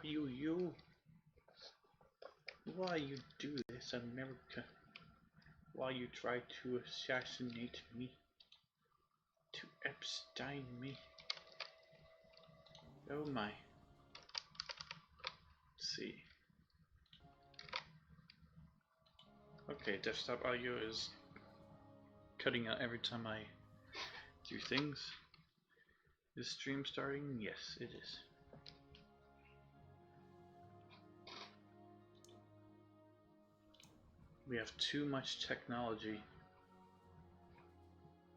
Are you? Why you do this, America? Why you try to assassinate me? To Epstein me? Oh my. Let's see. Okay, desktop audio is cutting out every time I do things. Is stream starting? Yes, it is. We have too much technology.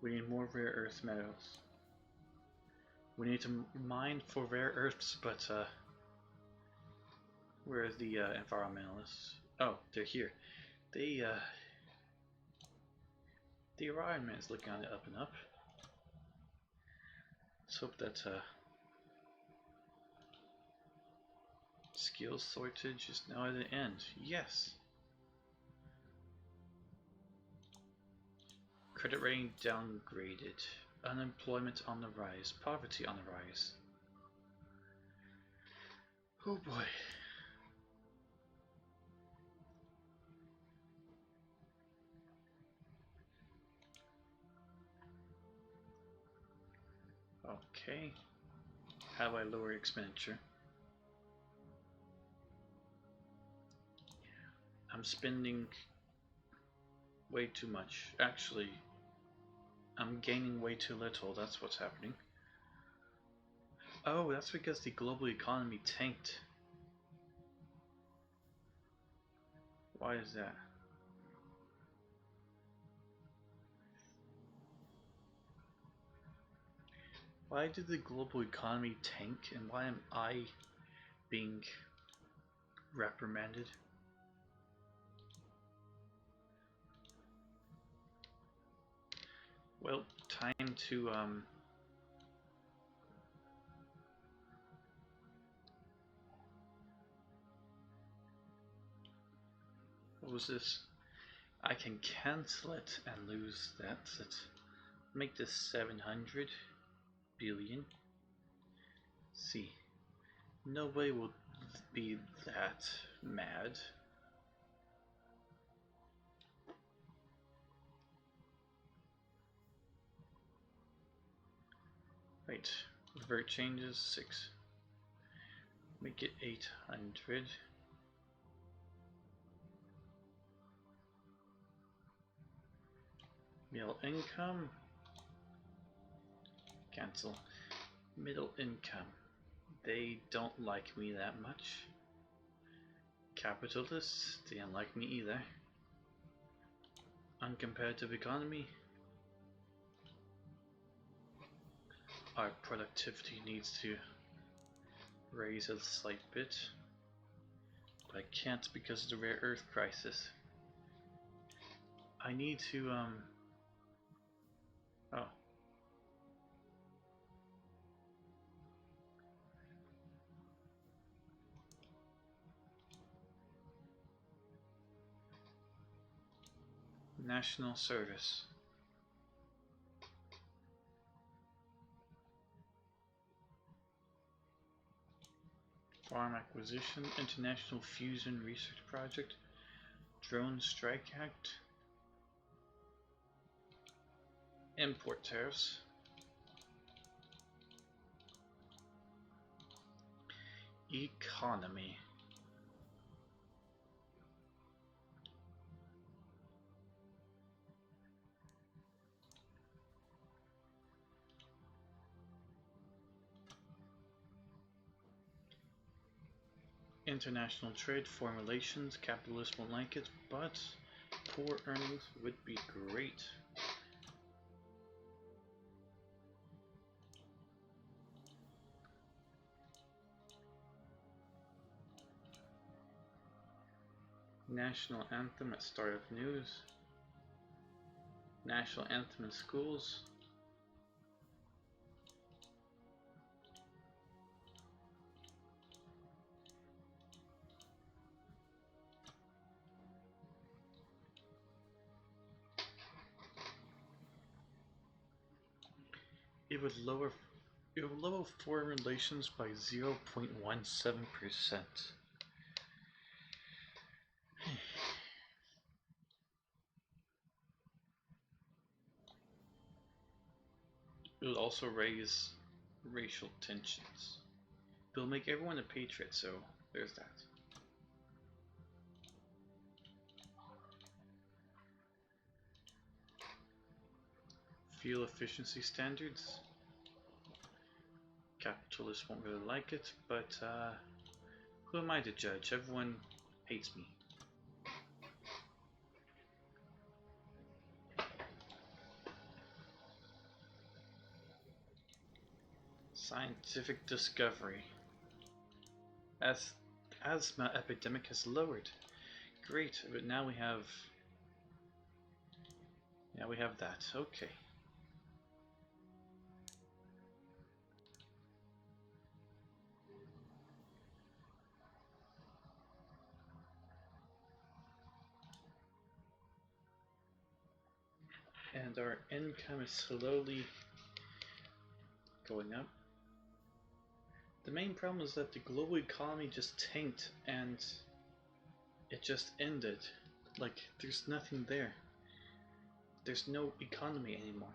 We need more rare earth metals. We need to mine for rare earths, but where are the environmentalists? Oh, they're here. The environment is looking on the up and up. Let's hope that skills shortage is now at the end. Yes. Credit rating downgraded. Unemployment on the rise. Poverty on the rise. Oh boy. Okay. How do I lower expenditure? I'm spending way too much. Actually, I'm gaining way too little. That's what's happening. Oh, that's because the global economy tanked. Why is that? Why did the global economy tank, and why am I being reprimanded? Well, time to what was this? I can cancel it and lose that. Let's make this 700 billion. See, nobody will be that mad. Right, revert changes 6. Make it 800. Middle income. Cancel. Middle income. They don't like me that much. Capitalists, they don't like me either. Uncompetitive economy. Our productivity needs to raise a slight bit. But I can't because of the rare earth crisis. I need to oh. National service. Farm acquisition, International Fusion Research Project, Drone Strike Act, import tariffs, economy. International trade, foreign relations, capitalists won't like it, but poor earnings would be great. National anthem at start of news. National anthem in schools. It would lower You have level 4 relations by 0.17%. It will also raise racial tensions. It'll make everyone a patriot, so there's that. Fuel efficiency standards. Capitalists won't really like it, but who am I to judge? Everyone hates me. Scientific discovery. Asthma epidemic has lowered. Great, but now we have... Yeah, we have that. Okay. And our income is slowly going up. The main problem is that the global economy just tanked and it just ended. Like, there's nothing there. There's no economy anymore.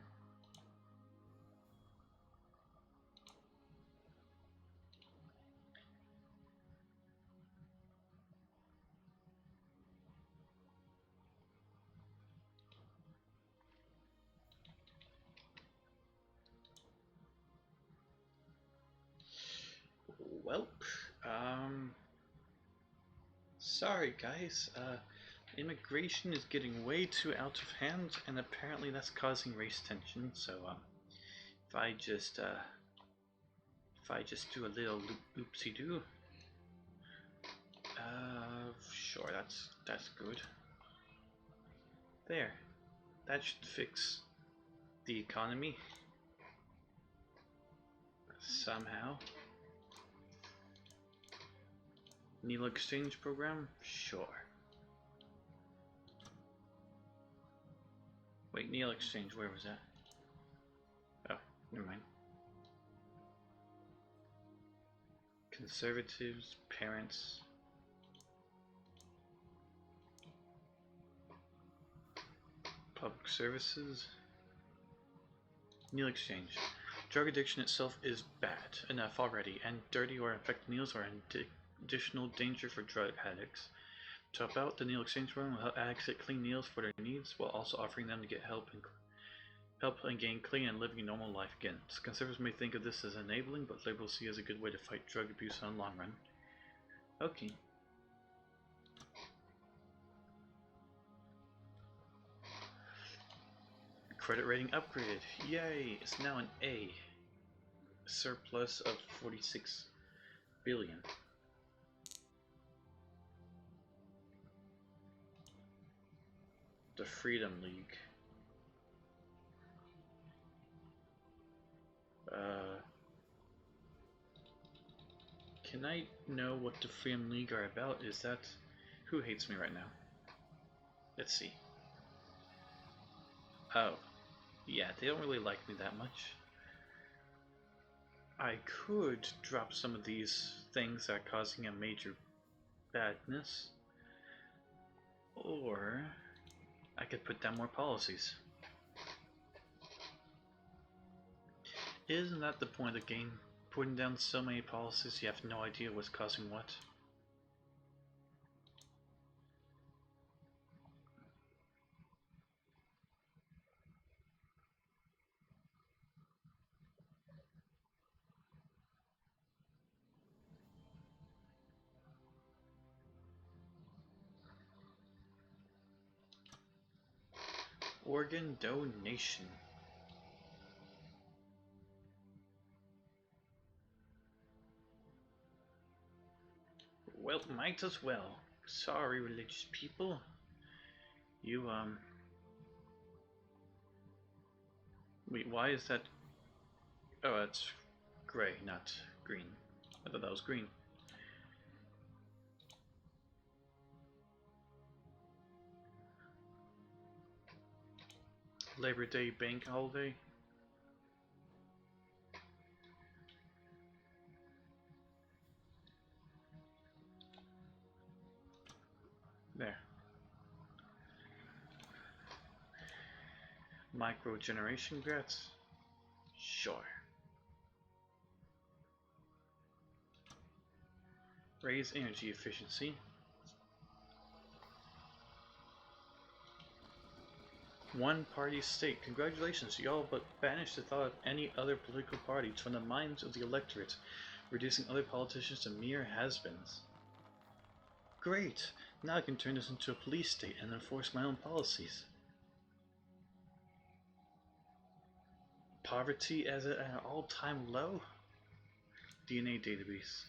Welp, sorry guys, immigration is getting way too out of hand, and apparently that's causing race tension, so, if I just do a little oopsie-doo, sure, that's good. There, that should fix the economy, somehow. Needle exchange program? Sure. Wait, Needle exchange, where was that? Oh, never mind. Conservatives, parents. Public services. Needle exchange. Drug addiction itself is bad enough already, and dirty or infected needles are in additional danger for drug addicts. To help out, the needle exchange program will help addicts get clean needles for their needs, while also offering them to get help and gain clean and living a normal life again. Conservatives may think of this as enabling, but liberals see it as a good way to fight drug abuse in the long run. Okay. Credit rating upgraded. Yay! It's now an A. Surplus of 46 billion. The Freedom League. Can I know what the Freedom League are about? Is that... Who hates me right now? Let's see. Oh. Yeah, they don't really like me that much. I could drop some of these things that are causing a major badness. Or... I could put down more policies. Isn't that the point of the game? Putting down so many policies you have no idea what's causing what? Organ donation. Well, might as well. Sorry, religious people. You, Wait, why is that? Oh, that's gray, not green. I thought that was green. Labor Day bank holiday. There. Micro generation grats? Sure. Raise energy efficiency. One party state. Congratulations, y'all but banished the thought of any other political party from the minds of the electorate, reducing other politicians to mere has-beens. Great! Now I can turn this into a police state and enforce my own policies. Poverty at an all-time low? DNA database.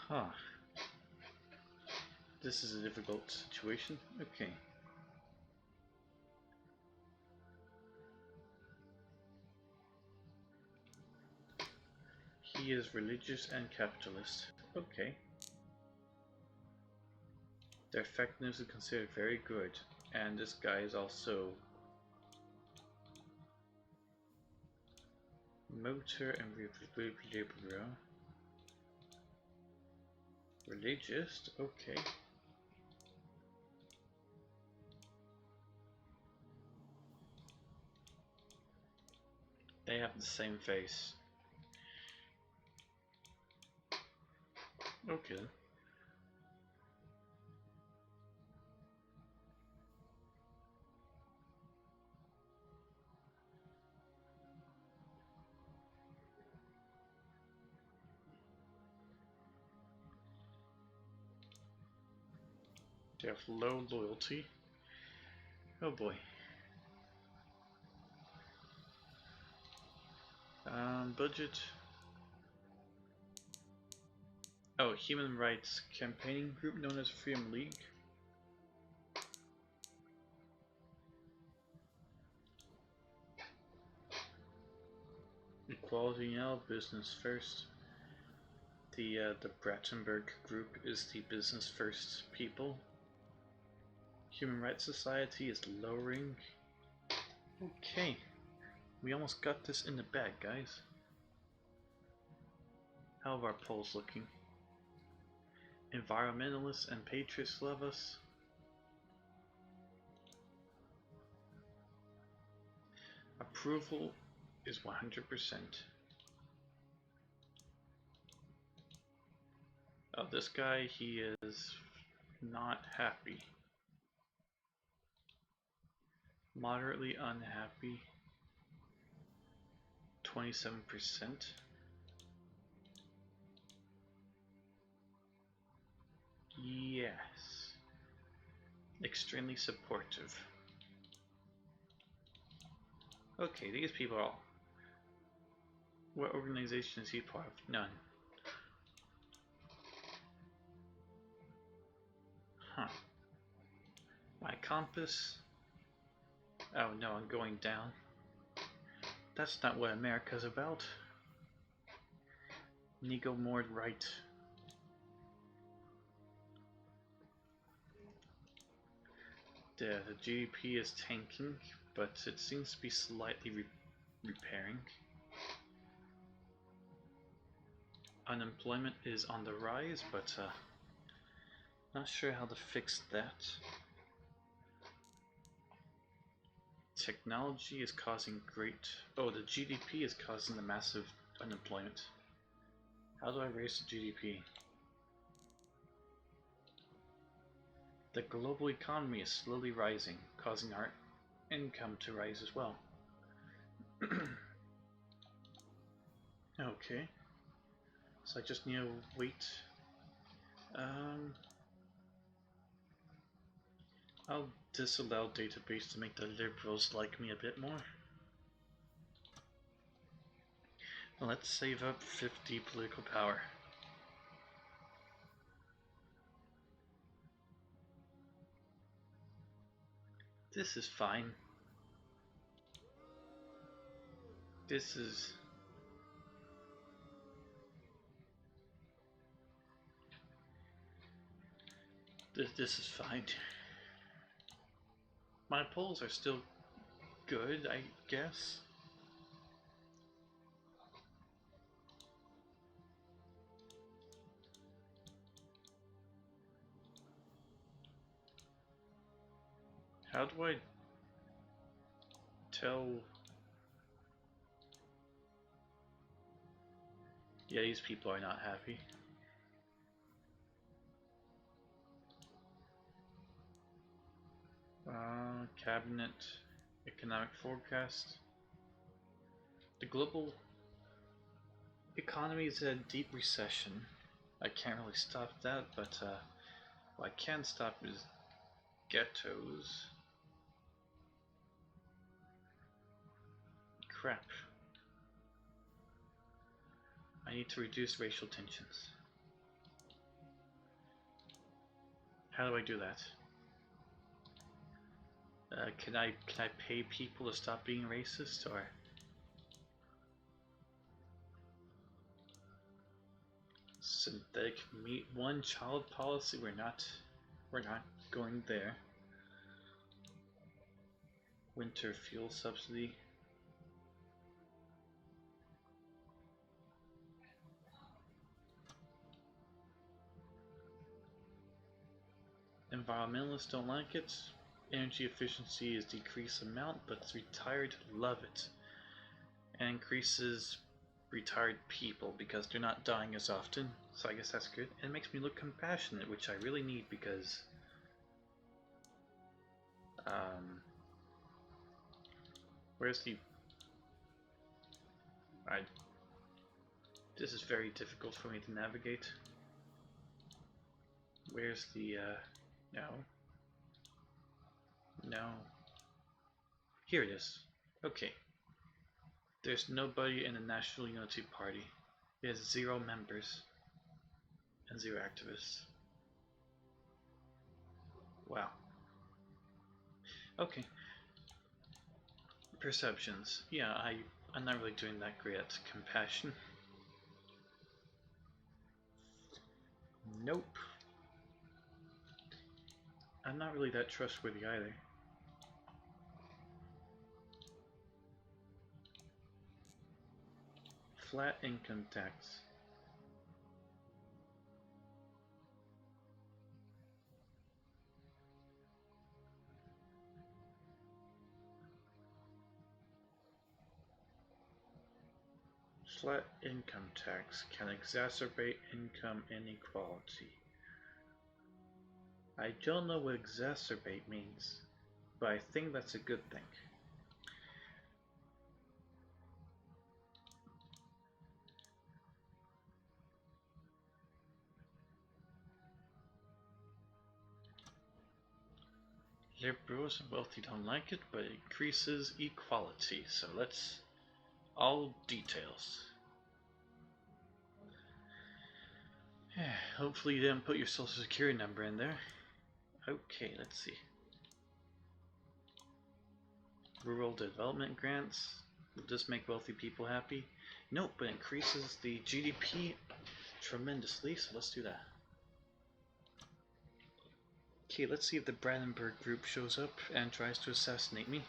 Huh. This is a difficult situation. Okay. He is religious and capitalist. Okay. Their effectiveness is considered very good. And this guy is also motor and religious. Okay. They have the same face. Okay. They have low loyalty. Oh boy. Budget. Oh, human rights campaigning group known as Freedom League. Equality now, business first. The Brattenberg group is the business first people. Human Rights Society is lowering. Okay. We almost got this in the bag, guys. How are our polls looking? Environmentalists and patriots love us. Approval is 100%. Oh, this guy, he is not happy. Moderately unhappy. 27%. Yes. Extremely supportive. Okay, these people are all... What organization is he part of? None. Huh. My compass? Oh no, I'm going down. That's not what America's about. Nico Mord right. The GDP is tanking, but it seems to be slightly repairing. Unemployment is on the rise, but not sure how to fix that. Technology is causing great... Oh, the GDP is causing the massive unemployment. How do I raise the GDP? The global economy is slowly rising, causing our income to rise as well. Okay. So I just need to wait. I'll disallow database to make the liberals like me a bit more. Let's save up 50 political power. This is fine. This is... This is fine. My polls are still good, I guess. How do I tell... Yeah, these people are not happy. Cabinet economic forecast. The global economy is in a deep recession. I can't really stop that, but what I can stop is ghettos. Crap. I need to reduce racial tensions. How do I do that? Can I pay people to stop being racist, or? Synthetic meat, one child policy? We're not going there. Winter fuel subsidy. Environmentalists don't like it. Energy efficiency is decreased amount, but retired love it. And increases retired people because they're not dying as often. So I guess that's good. And it makes me look compassionate, which I really need because where's the... This is very difficult for me to navigate. Where's the no. No. Here it is. Okay. There's nobody in the National Unity Party. It has 0 members and 0 activists. Wow. Okay. Perceptions. Yeah, I'm not really doing that great at compassion. Nope. I'm not really that trustworthy either. Flat income tax. Flat income tax can exacerbate income inequality. I don't know what exacerbate means, but I think that's a good thing. Liberals and wealthy don't like it, but it increases equality. So let's all details. Hopefully you didn't put your social security number in there. Okay, let's see. Rural development grants. Will this make wealthy people happy? Nope, but increases the GDP tremendously, so let's do that. Okay, let's see if the Brandenburg group shows up and tries to assassinate me.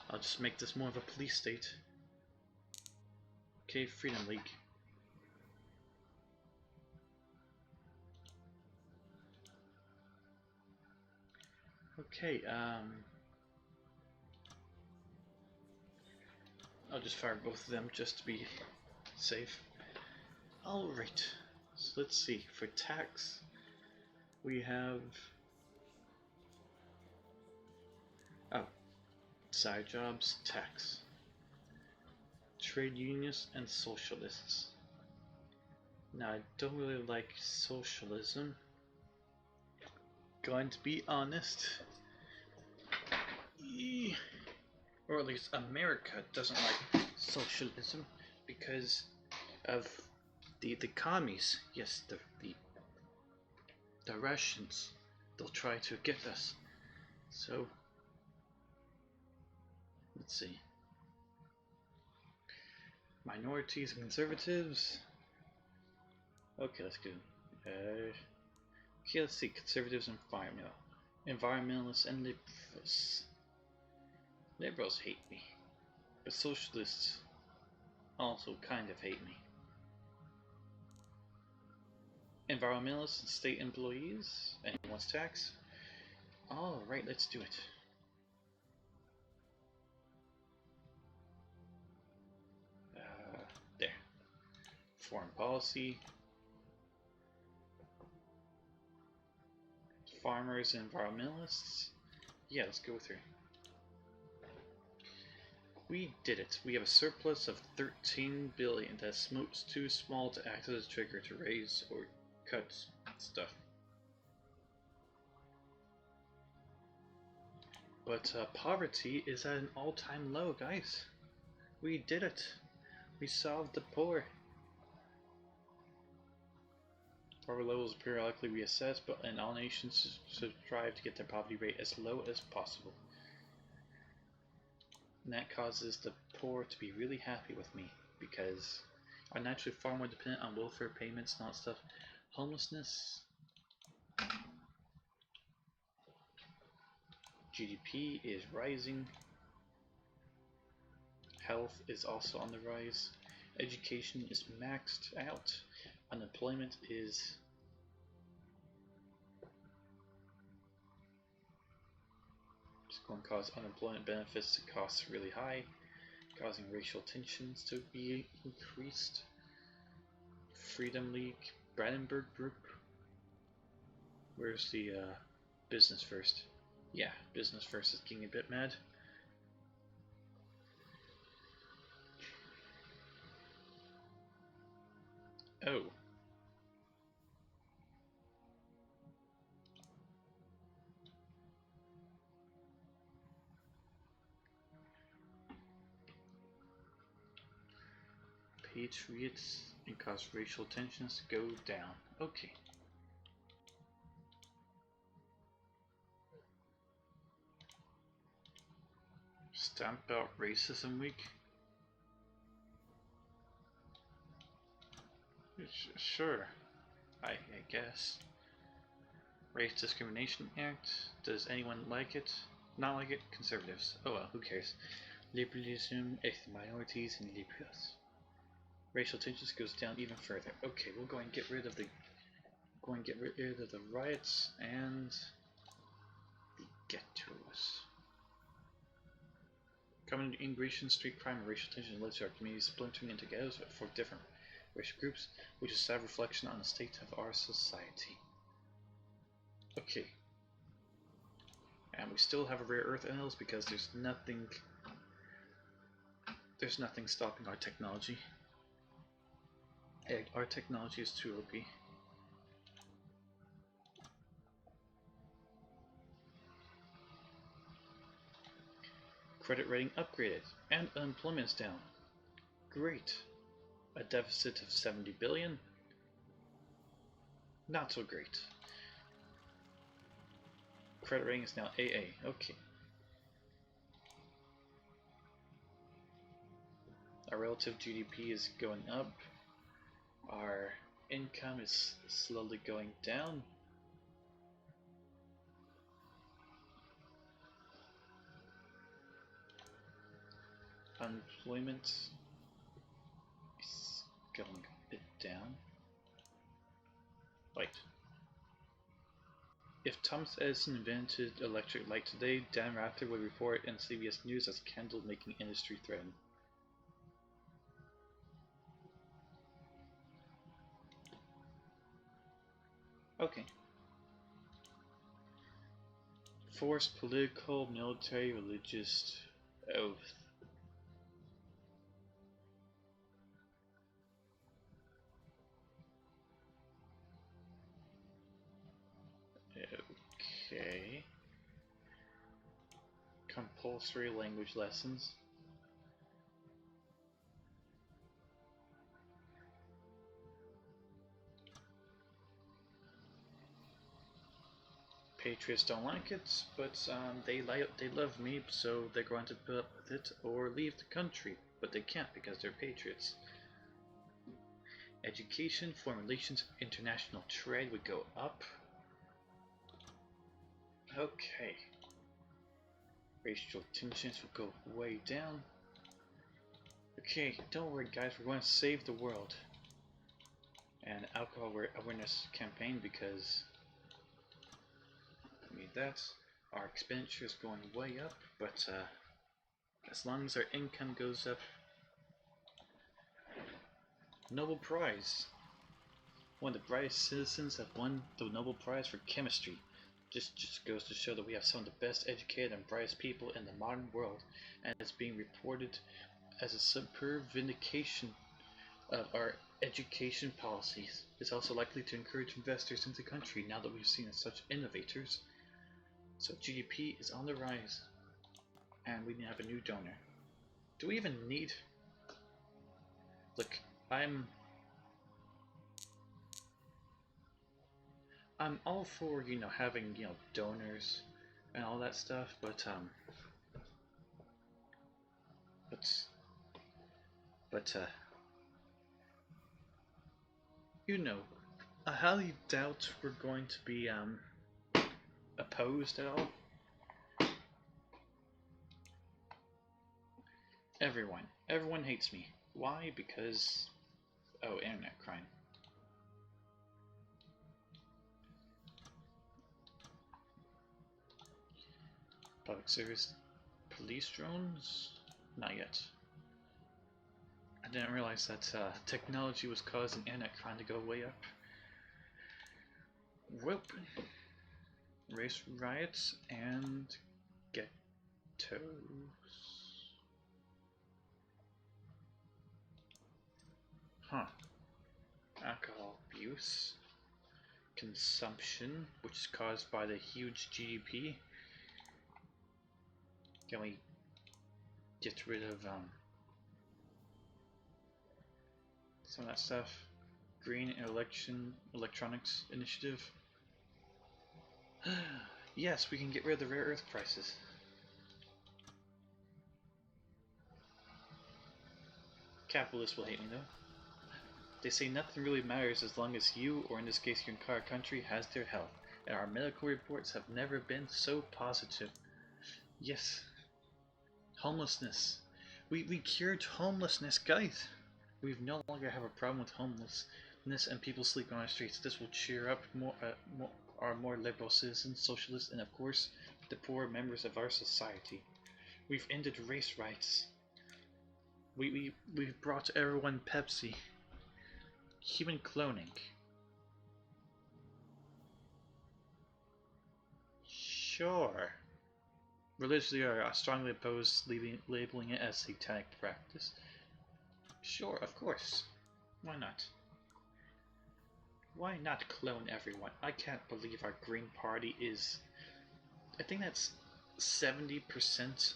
I'll just make this more of a police state. Okay, Freedom League. Okay, I'll just fire both of them just to be safe. Alright, so let's see. For tax, we have... Oh, side jobs, tax. Trade unionists and socialists. Now, I don't really like socialism. Going to be honest. Or at least America doesn't like socialism because of the commies. Yes, the Russians. They'll try to get us. So let's see. Minorities and conservatives. Okay, let's go. Okay, let's see. Conservatives and environmentalists and liberals. Liberals hate me, but socialists also kind of hate me. Environmentalists and state employees. Anyone wants tax? Alright, let's do it. There. Foreign policy. Farmers and environmentalists. Yeah, let's go with her. We did it. We have a surplus of 13 billion. That's too small to act as a trigger to raise or cut stuff. But poverty is at an all-time low, guys. We did it. We solved the poor. Poverty levels are periodically reassessed, but in all nations should strive to get their poverty rate as low as possible. And that causes the poor to be really happy with me, because are naturally far more dependent on welfare payments and all that stuff. Homelessness. GDP is rising. Health is also on the rise. Education is maxed out. Unemployment is just going to cause unemployment benefits to cost really high, causing racial tensions to be increased. Freedom League, Brandenburg Group. Where's the business first? Yeah, business first is getting a bit mad. Oh. Patriots and cause racial tensions to go down. Okay. Stamp out Racism Week. Sure, I guess. Race Discrimination Act. Does anyone like it? Not like it? Conservatives. Oh well, who cares? Liberalism, minorities, and liberals. Racial tensions goes down even further. Okay, we'll go and get rid of the riots and the ghettos. Common immigration, street crime, and racial tension led to our communities splintering into ghettos for different racial groups, which is a sad reflection on the state of our society. Okay. And we still have a rare earth animals because there's nothing stopping our technology. Our technology is too OP. Credit rating upgraded and unemployment is down. Great. A deficit of 70 billion? Not so great. Credit rating is now AA. Okay. Our relative GDP is going up. Our income is slowly going down. Unemployment is going a bit down. Light. If Thomas Edison invented electric light today, Dan Rather would report in CBS News as candle making industry threatened. Okay. Forced political, military, religious oath. Okay. Compulsory language lessons. Patriots don't like it, but they love me, so they're going to put up with it or leave the country. But they can't because they're patriots. Education, foreign relations, international trade would go up. Okay. Racial tensions will go way down. Okay, don't worry guys, we're going to save the world. And alcohol awareness campaign because we need that. Our expenditure is going way up, but as long as our income goes up. Nobel Prize. One of the brightest citizens have won the Nobel Prize for chemistry. Just goes to show that we have some of the best educated and brightest people in the modern world, and it's being reported as a superb vindication of our education policies. It's also likely to encourage investors into the country now that we've seen such innovators. So GDP is on the rise, and we have a new donor. Do we even need... Look, I'm all for, you know, having, you know, donors and all that stuff, but you know, I highly doubt we're going to be opposed at all. Everyone hates me. Why? Because, oh, internet crime. Public service police drones? Not yet. I didn't realize that technology was causing internet crime to go way up. Whoop. Race riots and ghettos. Huh. Alcohol abuse. Consumption, which is caused by the huge GDP. Can we get rid of some of that stuff? Green electronics initiative. Yes, we can get rid of the rare earth prices. Capitalists will hate me though. They say nothing really matters as long as you, or in this case your entire country, has their health. And our medical reports have never been so positive. Yes. Homelessness. We cured homelessness, guys. We no longer have a problem with homelessness and people sleeping on the streets. This will cheer up our more liberal citizens, socialists, and of course, the poor members of our society. We've ended race riots. We've brought everyone Pepsi. Human cloning. Sure. Religiously are strongly opposed labeling it as satanic practice. Sure, of course. Why not? Why not clone everyone? I can't believe our Green Party is... I think that's 70%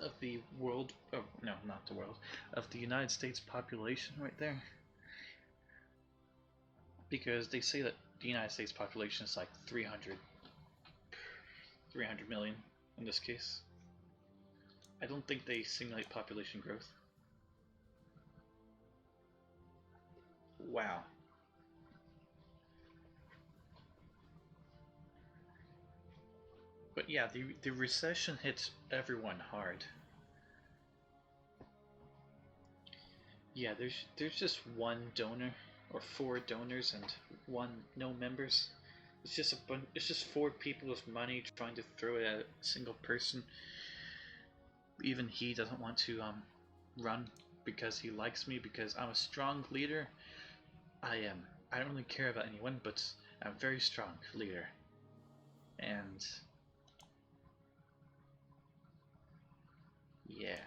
of the world... Oh, no, not the world. Of the United States population right there. Because they say that the United States population is like 300 million in this case. I don't think they simulate population growth. Wow. But yeah, the recession hits everyone hard. Yeah, there's just one donor or 4 donors and 1 no members. It's just 4 people with money trying to throw it at a single person. Even he doesn't want to run because he likes me, because I'm a strong leader. I am. I don't really care about anyone, but I'm a very strong leader. And yeah.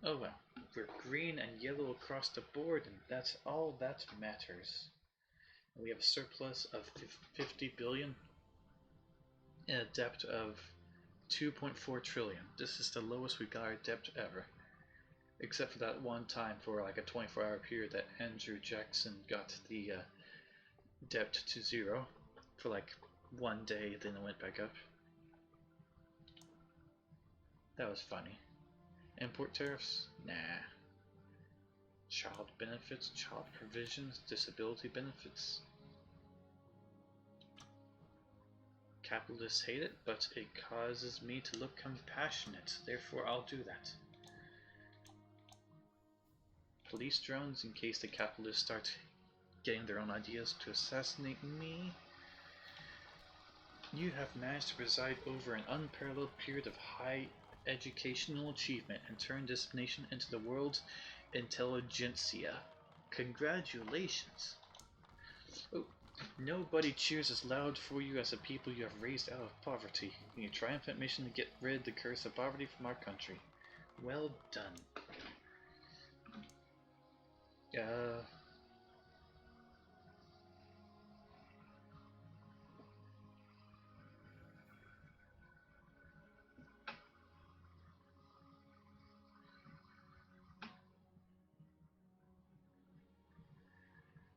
Oh well, we're green and yellow across the board, and that's all that matters. We have a surplus of 50 billion and a debt of 2.4 trillion. This is the lowest we got our debt ever. Except for that one time for like a 24-hour period that Andrew Jackson got the debt to 0. for like one day, then it went back up. That was funny. Import tariffs? Nah. Child benefits, child provisions, disability benefits. Capitalists hate it, but it causes me to look compassionate, therefore I'll do that. Police drones in case the capitalists start getting their own ideas to assassinate me. You have managed to preside over an unparalleled period of high educational achievement and turn this nation into the world's intelligentsia. Congratulations! Oh, nobody cheers as loud for you as the people you have raised out of poverty in your triumphant mission to get rid of the curse of poverty from our country. Well done.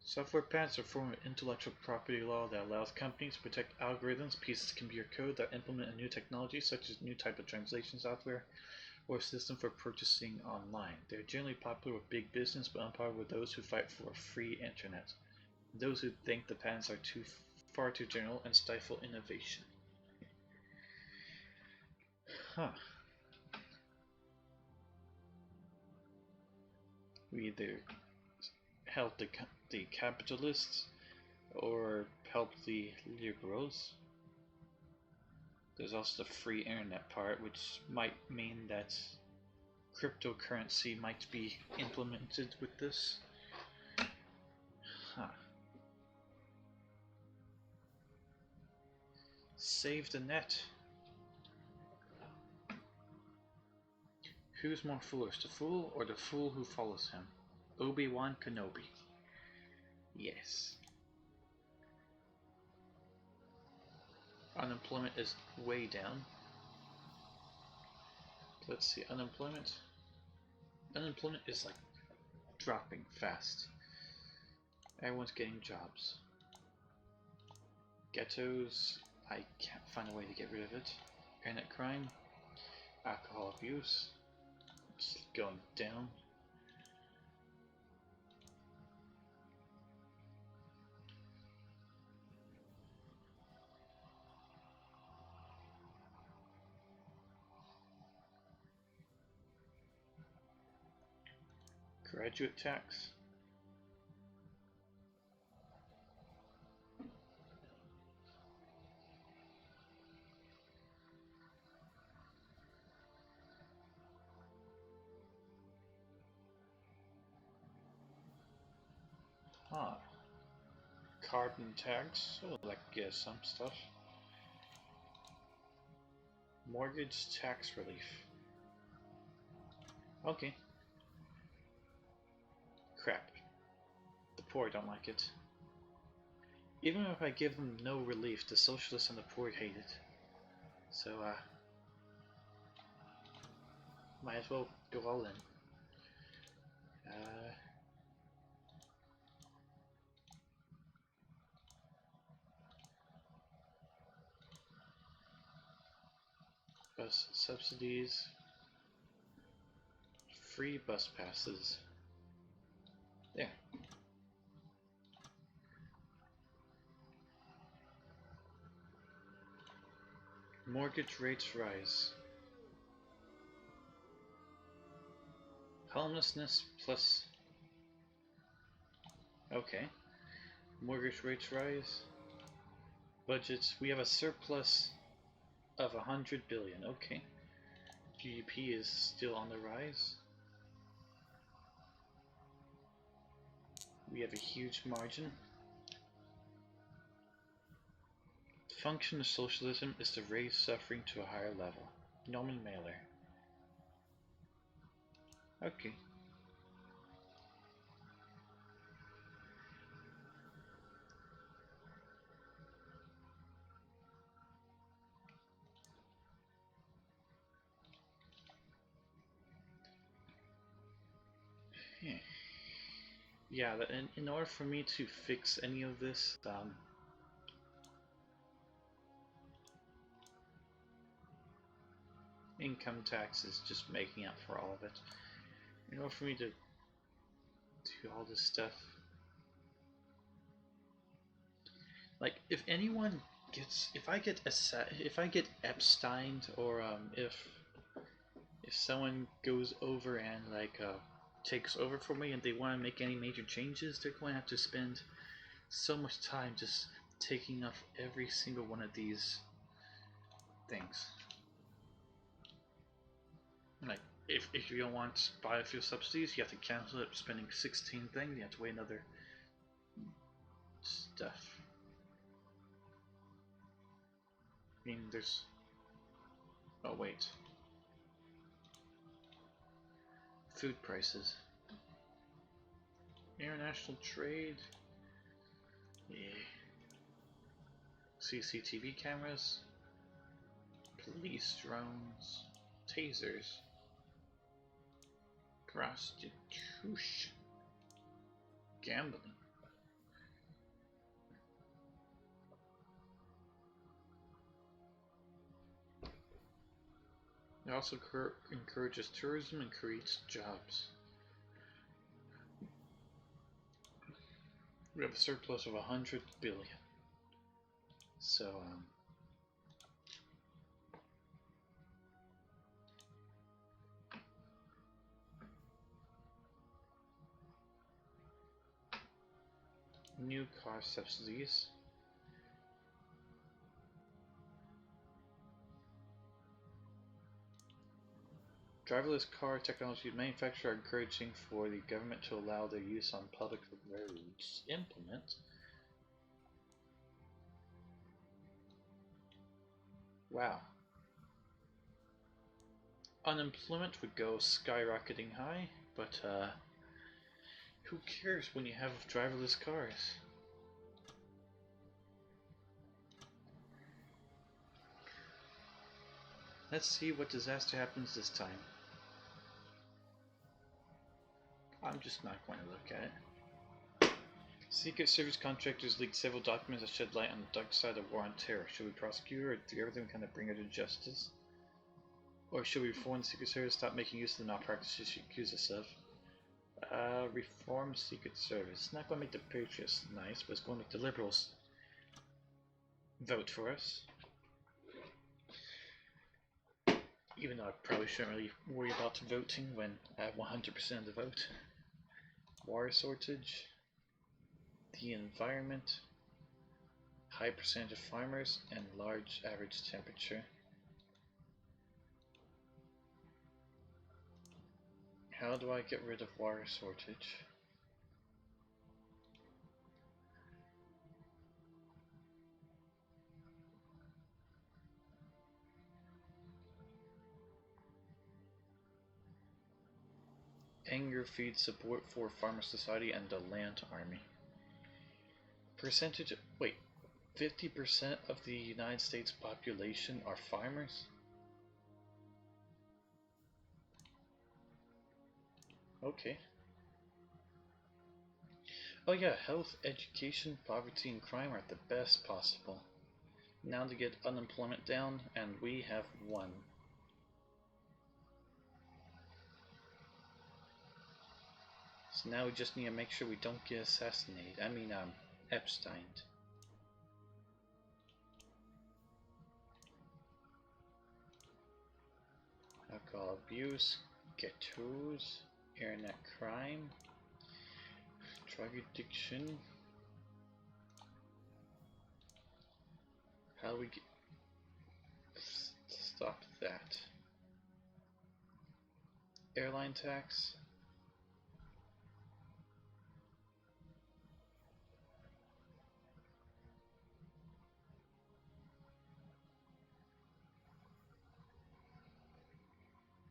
Software patents are a form of intellectual property law that allows companies to protect algorithms, pieces of computer code that implement a new technology, such as a new type of translation software or a system for purchasing online. They are generally popular with big business, but unpopular with those who fight for a free internet. Those who think the patents are far too general and stifle innovation. Huh. We either help the capitalists or help the liberals. There's also the free internet part, which might mean that cryptocurrency might be implemented with this. Huh. Save the net. Who's more foolish, the fool or the fool who follows him? Obi-Wan Kenobi. Yes. Unemployment is way down. Let's see, unemployment. Unemployment is like dropping fast. Everyone's getting jobs. Ghettos, I can't find a way to get rid of it. Internet crime, alcohol abuse, it's going down. Graduate tax. Huh. Carbon tax. Oh, like some stuff. Mortgage tax relief. Okay. Crap. The poor don't like it. Even if I give them no relief, the socialists and the poor hate it. So, might as well go all in. Bus subsidies. Free bus passes. There. Mortgage rates rise. Homelessness plus. Okay. Mortgage rates rise. Budgets. We have a surplus of 100 billion. Okay. GDP is still on the rise. We have a huge margin. The function of socialism is to raise suffering to a higher level. Norman Mailer. Okay. Yeah, in order for me to fix any of this, income tax is just making up for all of it. In order for me to do all this stuff, like if anyone gets, if I get Epstein, or if someone goes over and like takes over for me and they want to make any major changes, they're going to have to spend so much time just taking off every single one of these things. Like if you don't want biofuel subsidies, you have to cancel it, spending 16 things, you have to wait another stuff. I mean, there's, oh wait, food prices, international trade, yeah, CCTV cameras, police drones, tasers, prostitution, gambling. It also encourages tourism and creates jobs. We have a surplus of 100 billion. So, new car subsidies. Driverless car technology manufacturers are encouraging for the government to allow their use on public roads. Implement. Wow. Unemployment would go skyrocketing high, but who cares when you have driverless cars? Let's see what disaster happens this time. I'm just not going to look at it. Secret Service contractors leaked several documents that shed light on the dark side of war on terror. Should we prosecute her, or do everything kind of bring her to justice? Or should we reform the Secret Service, stop making use of the malpractices she accused us of? Reform Secret Service. It's not going to make the Patriots nice, but it's going to make the Liberals vote for us. Even though I probably shouldn't really worry about voting when I have 100% of the vote. Water shortage, the environment, high percentage of farmers, and large average temperature. How do I get rid of water shortage? Anger feeds support for Farmer Society and the Land Army. Percentage, wait, 50% of the United States population are farmers? Okay. Oh yeah, health, education, poverty, and crime are at the best possible. Now to get unemployment down, and we have won. So now we just need to make sure we don't get assassinated. I mean, Epstein. Alcohol abuse, ghettos, internet crime, drug addiction. How do we get stop that? Airline tax.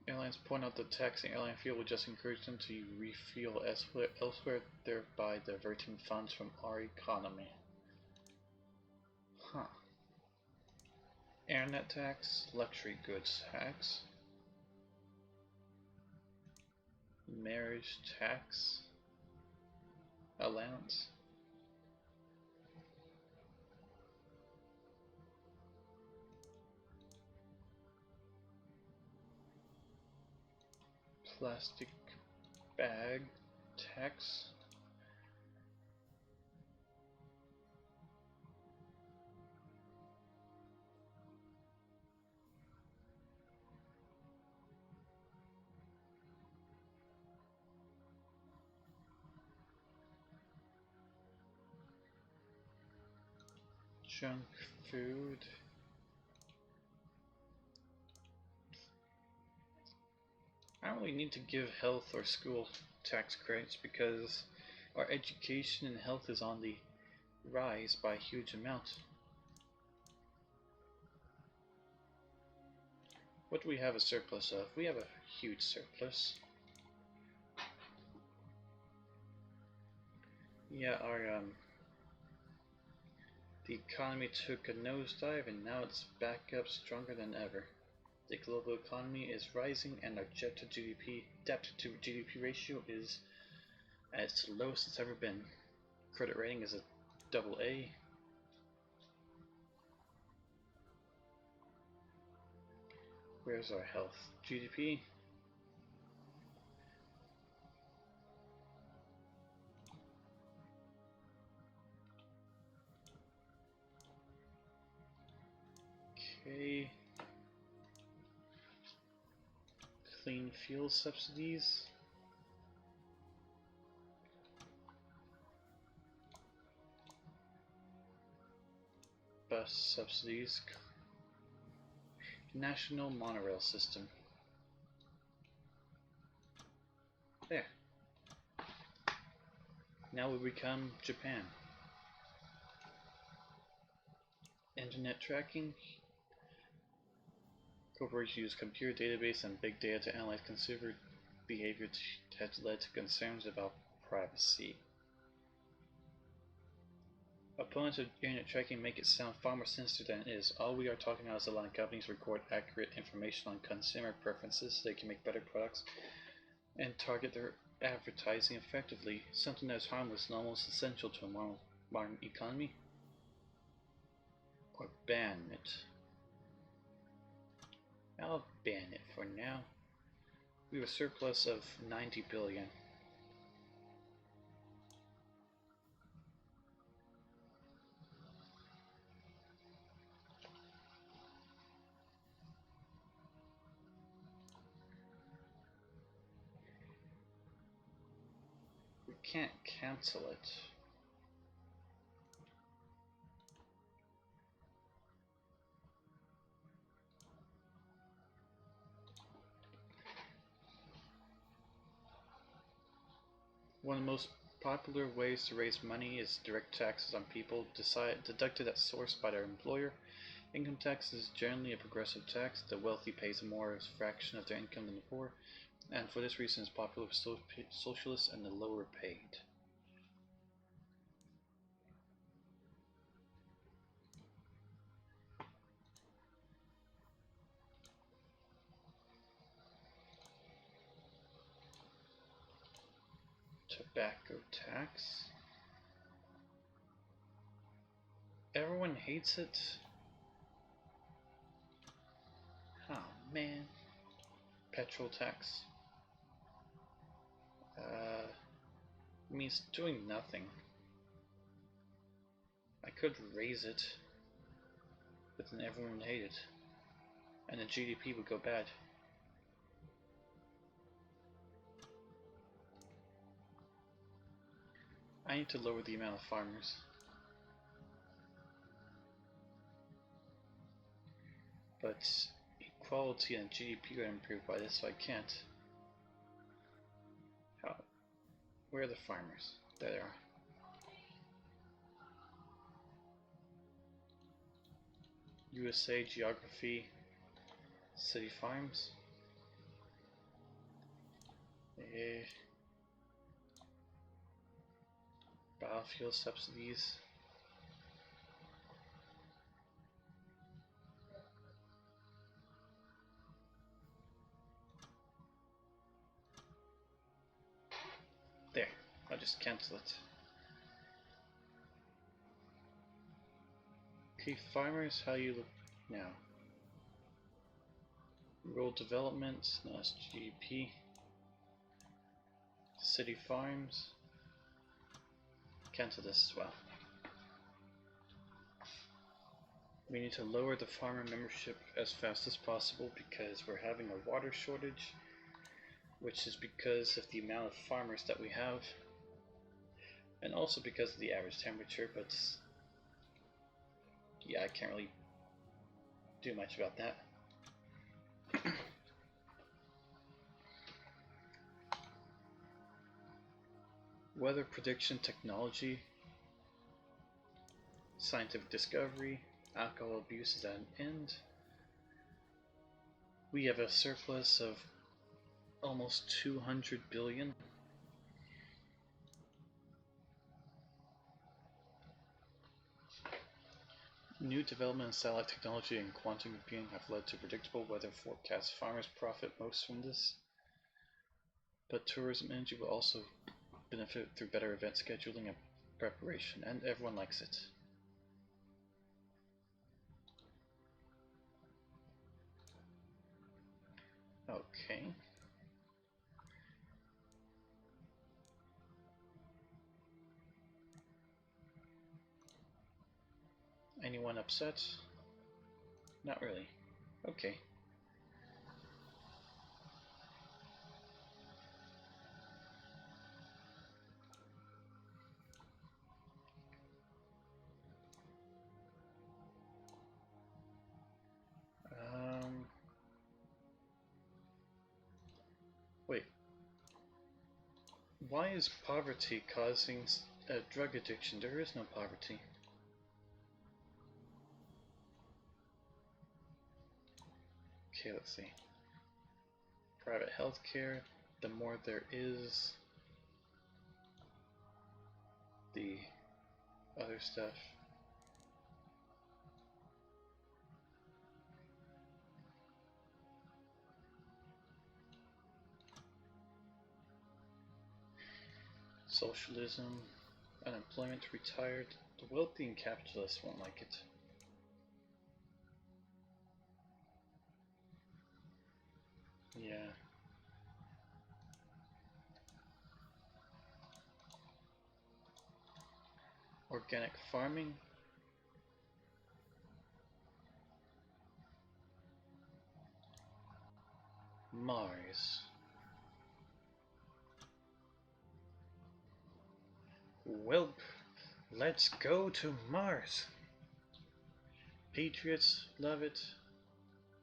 Airlines point out that taxing airline fuel will just encourage them to refuel elsewhere, thereby diverting funds from our economy. Huh. Internet tax, luxury goods tax, marriage tax, allowance. plastic bag tax. Junk food. I don't really need to give health or school tax credits because our education and health is on the rise by a huge amount. What do we have a surplus of? We have a huge surplus. Yeah, the economy took a nosedive and now it's back up stronger than ever. The global economy is rising and our debt to GDP ratio is at its lowest it's ever been. Credit rating is a AA. Where's our health? GDP? Okay. Clean fuel subsidies. Bus subsidies. National monorail system. There. Now we become Japan. Internet tracking. Corporations use computer database and big data to analyze consumer behavior that has led to concerns about privacy. Opponents of internet tracking make it sound far more sinister than it is. All we are talking about is allowing companies to record accurate information on consumer preferences so they can make better products and target their advertising effectively, something that is harmless and almost essential to a modern economy. Or ban it. I'll ban it for now. We have a surplus of 90 billion. We can't cancel it. One of the most popular ways to raise money is direct taxes on people deducted at source by their employer. Income tax is generally a progressive tax. The wealthy pays a more fraction of their income than the poor, and for this reason is popular with socialists and the lower paid. Tobacco tax. Everyone hates it. Oh man. Petrol tax. Means doing nothing. I could raise it, but then everyone would hate it, and the GDP would go bad. I need to lower the amount of farmers. But equality and GDP are improved by this, so I can't. How? Where are the farmers? There they are. USA Geography, City Farms. Biofuel subsidies. There, I'll just cancel it. Okay, farmers, how you look now? Rural development, no, that's GDP. City farms. Cancel this as well. We need to lower the farmer membership as fast as possible because we're having a water shortage, which is because of the amount of farmers that we have, and also because of the average temperature, but yeah, I can't really do much about that. Weather prediction technology, scientific discovery, alcohol abuse is at an end. We have a surplus of almost 200 billion. New development in satellite technology and quantum computing have led to predictable weather forecasts. Farmers profit most from this, but tourism industry will also benefit through better event scheduling and preparation, and everyone likes it. Okay. Anyone upset? Not really. Okay. Wait. Why is poverty causing a drug addiction? There is no poverty. Okay, let's see. Private healthcare, the more there is, the other stuff. Socialism, unemployment, retired. The wealthy and capitalists won't like it. Yeah. Organic farming. Mars. Welp, let's go to Mars. Patriots love it.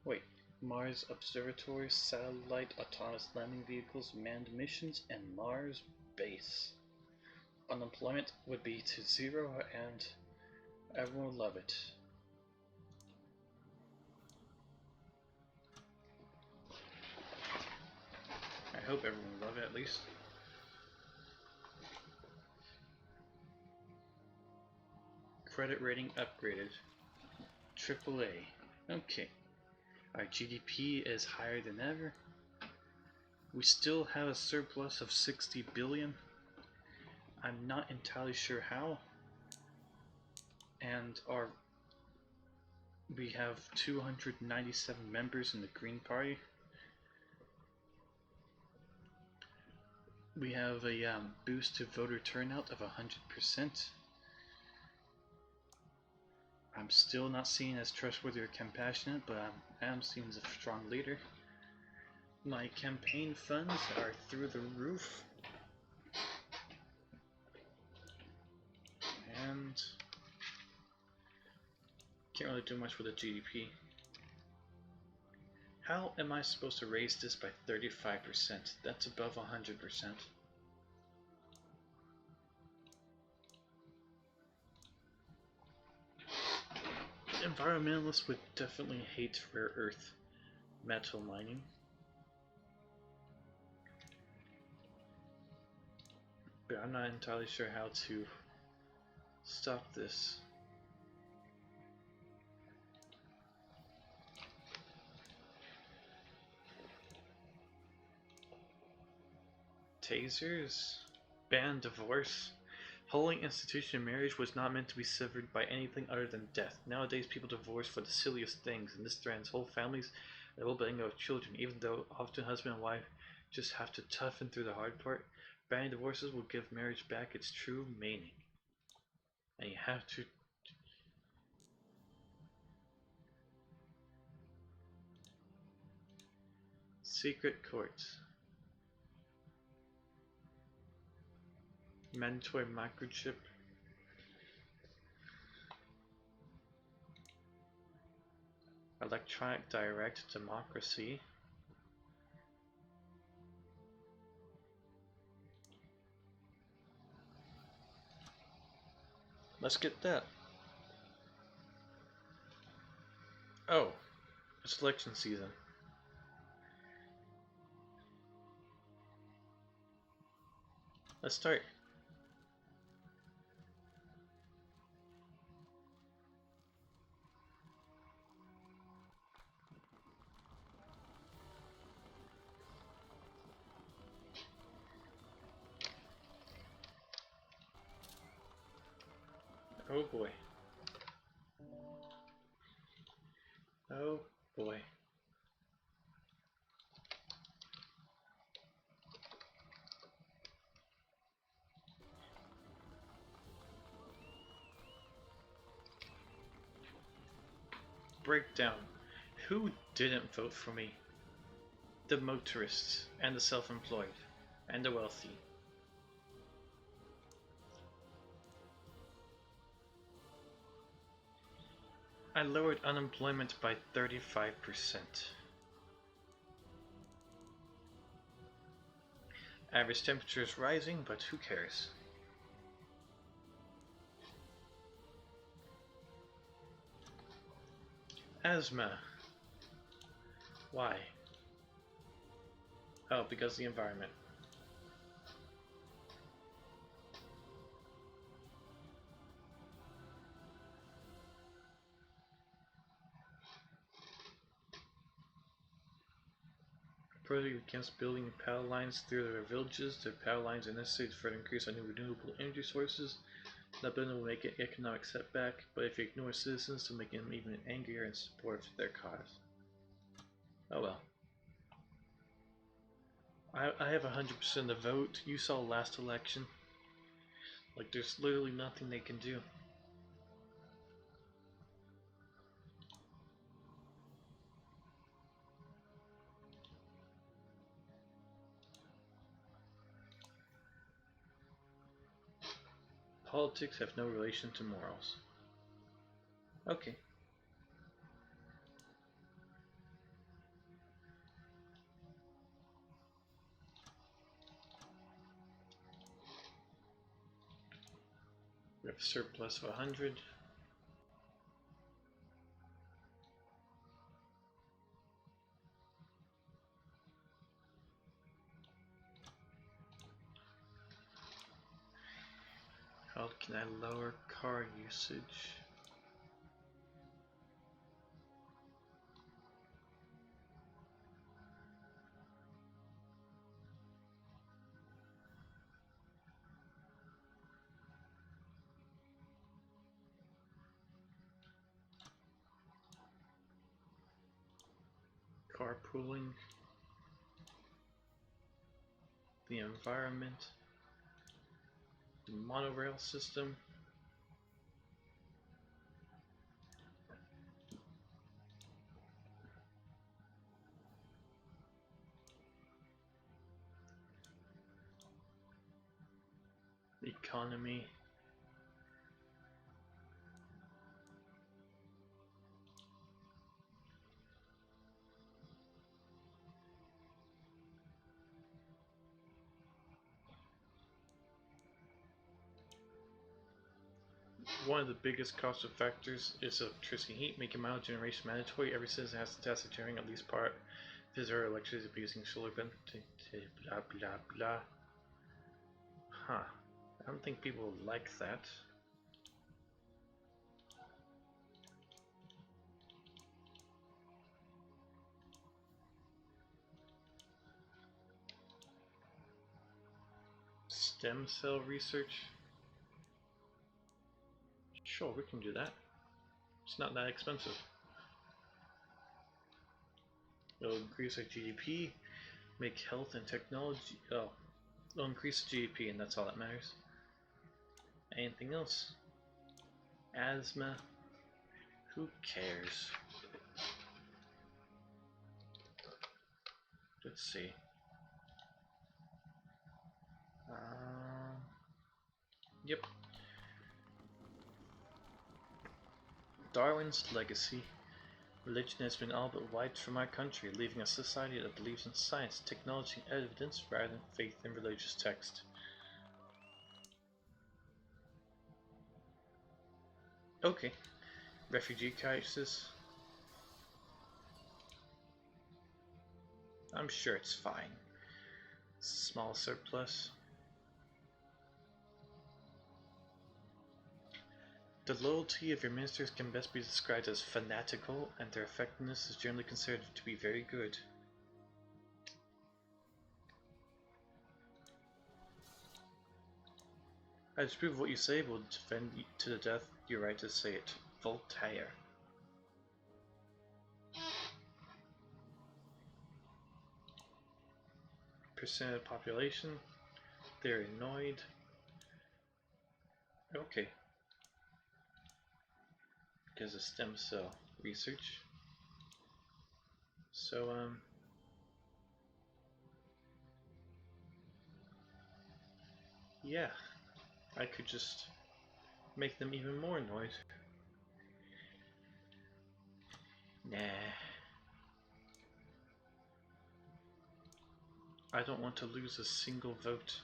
Wait, Mars Observatory, satellite, autonomous landing vehicles, manned missions, and Mars base. Unemployment would be to 0 and everyone will love it. I hope everyone will love it at least. Credit rating upgraded. AAA. Okay. Our GDP is higher than ever. We still have a surplus of 60 billion. I'm not entirely sure how. And we have 297 members in the Green Party. We have a boost to voter turnout of 100%. I'm still not seen as trustworthy or compassionate, but I am seen as a strong leader. My campaign funds are through the roof. And can't really do much with the GDP. How am I supposed to raise this by 35%? That's above 100%. Environmentalists would definitely hate rare earth metal mining. But I'm not entirely sure how to stop this. Tasers? Ban divorce? Holy institution marriage was not meant to be severed by anything other than death. Nowadays people divorce for the silliest things, and this threatens whole families and the well-being of children, even though often husband and wife just have to toughen through the hard part. Banning divorces will give marriage back its true meaning. And you have to... Secret courts. Mandatory microchip. Electronic direct democracy. Let's get that. Oh, it's election season. Let's start. Oh boy. Oh boy. Breakdown. Who didn't vote for me? The motorists, and the self-employed, and the wealthy. I lowered unemployment by 35%. Average temperature is rising, but who cares? Asthma. Why? Oh, because of the environment. Project against building power lines through their villages. The power lines are necessary to further increase our new renewable energy sources. Not building will make an economic setback, but if you ignore citizens, it'll make them even angrier in support of their cause. Oh well. I have 100% of the vote. You saw last election. Like, there's literally nothing they can do. Politics have no relation to morals. Okay. We have a surplus of 100. How can I lower car usage? Carpooling, the environment, the monorail system. Economy. One of the biggest cost factors is electricity and heat, making model generation mandatory. Every citizen has to test generating at least part of his or her electricity using solar blah blah blah. Huh. I don't think people like that. Stem cell research? Sure, we can do that. It's not that expensive. It'll increase our GDP, make health and technology. Oh, It'll increase the GDP, and that's all that matters. Anything else? Asthma? Who cares? Let's see. Yep. Darwin's legacy. Religion has been all but wiped from our country, leaving a society that believes in science, technology, and evidence rather than faith in religious text. Okay. Refugee crisis. I'm sure it's fine. Small surplus. The loyalty of your ministers can best be described as fanatical, and their effectiveness is generally considered to be very good. I disapprove what you say, but will defend to the death your right to say it. Voltaire. Percent of the population. They're annoyed. Okay. Because of stem cell research. So, yeah. I could just make them even more annoyed. Nah. I don't want to lose a single vote.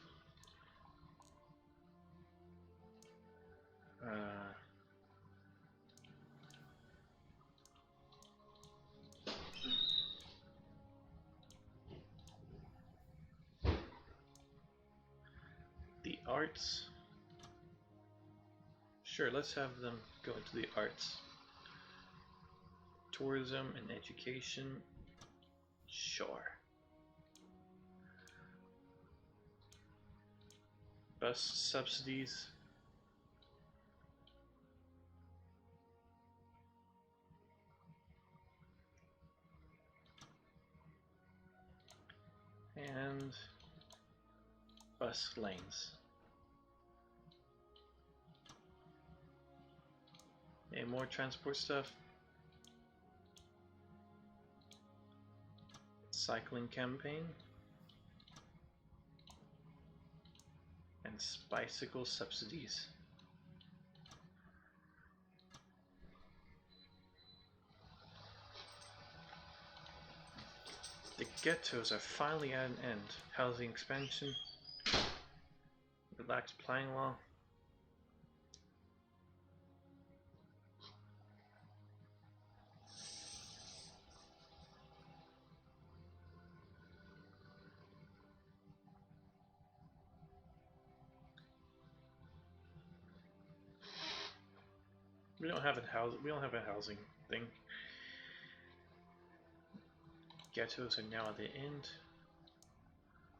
The arts. Sure, let's have them go into the arts. Tourism and education. Sure. Bus subsidies. And bus lanes. And more transport stuff. Cycling campaign. And bicycle subsidies. The ghettos are finally at an end. Housing expansion. Relaxed planning law. We don't have a housing thing. Ghettos are now at the end.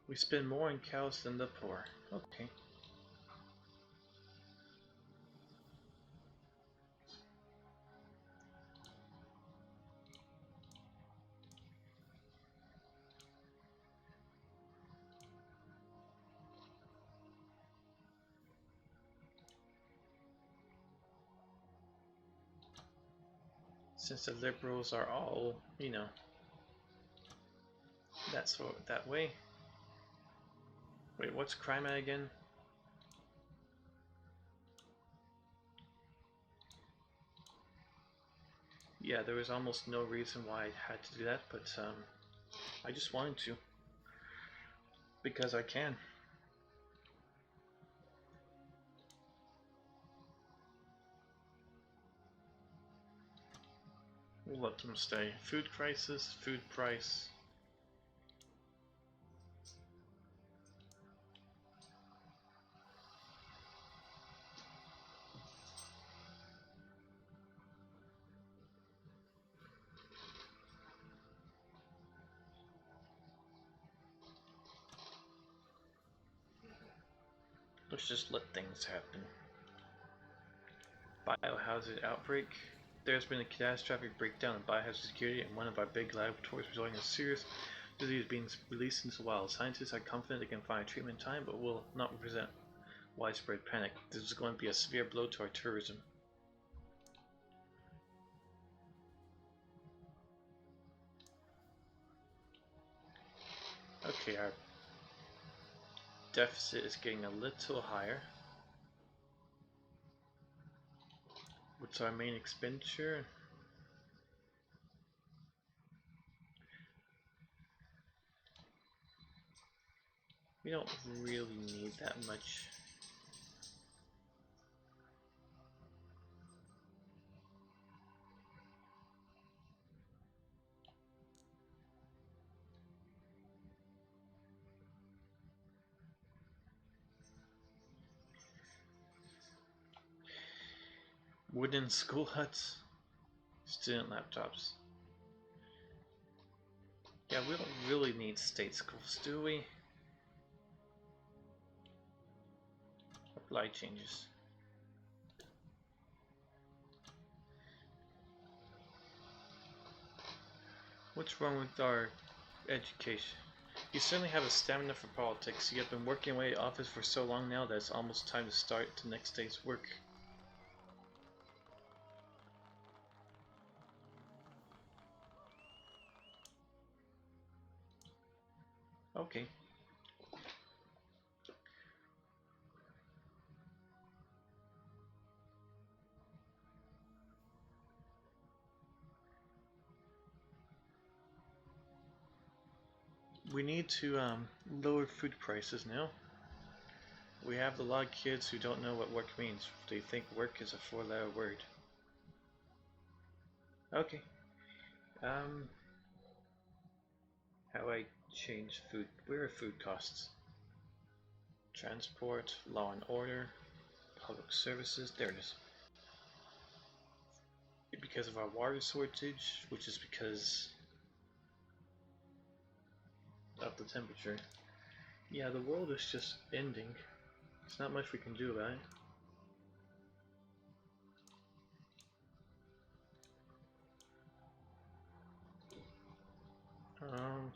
We spend more on cows than the poor. Okay. Since the liberals are all, you know, that way. Wait, what's crime at again? Yeah, there was almost no reason why I had to do that, but I just wanted to. Because I can. We'll let them stay. Food crisis, food price. Let's just let things happen. Biohazard outbreak. There's been a catastrophic breakdown in biohazard security in one of our big laboratories, resulting in serious disease being released into the wild. Scientists are confident they can find a treatment in time, but will not represent widespread panic. This is going to be a severe blow to our tourism. Okay, our deficit is getting a little higher. What's our main expenditure? We don't really need that much. Wooden school huts, student laptops. Yeah, we don't really need state schools, do we? Apply changes. What's wrong with our education? You certainly have a stamina for politics. You have been working away at office for so long now that it's almost time to start the next day's work. Okay. We need to lower food prices now. We have a lot of kids who don't know what work means. They think work is a four-letter word. Okay. How do I change food? Where are food costs? Transport, law and order, public services. There it is. Because of our water shortage, which is because of the temperature. Yeah, the world is just ending. There's not much we can do about it.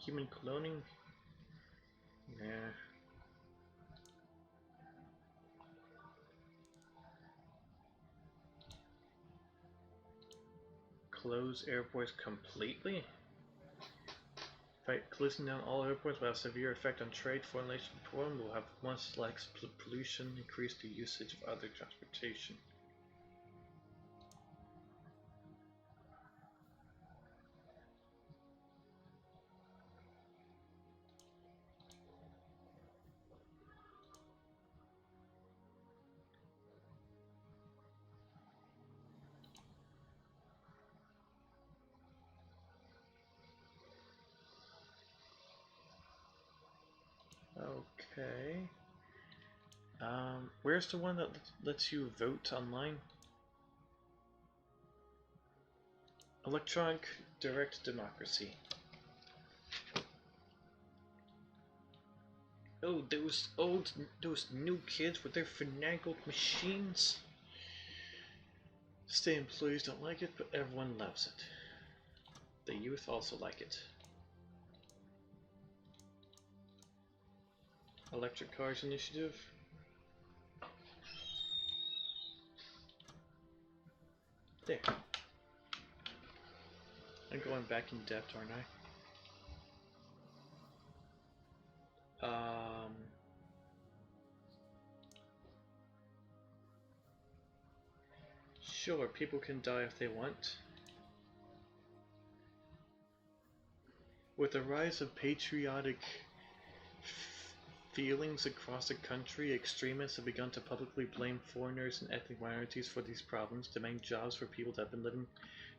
Human cloning? Nah. Close airports completely? Closing down all airports will have severe effect on trade, foreign relations, and will have much less pollution, increase the usage of other transportation. Okay. Where's the one that lets you vote online? Electronic direct democracy. Oh, those new kids with their finagled machines. State employees don't like it, but everyone loves it. The youth also like it. Electric Cars Initiative. There. I'm going back in depth, aren't I? Sure, people can die if they want. With the rise of patriotic feelings across the country, extremists have begun to publicly blame foreigners and ethnic minorities for these problems, demanding jobs for people that have been living in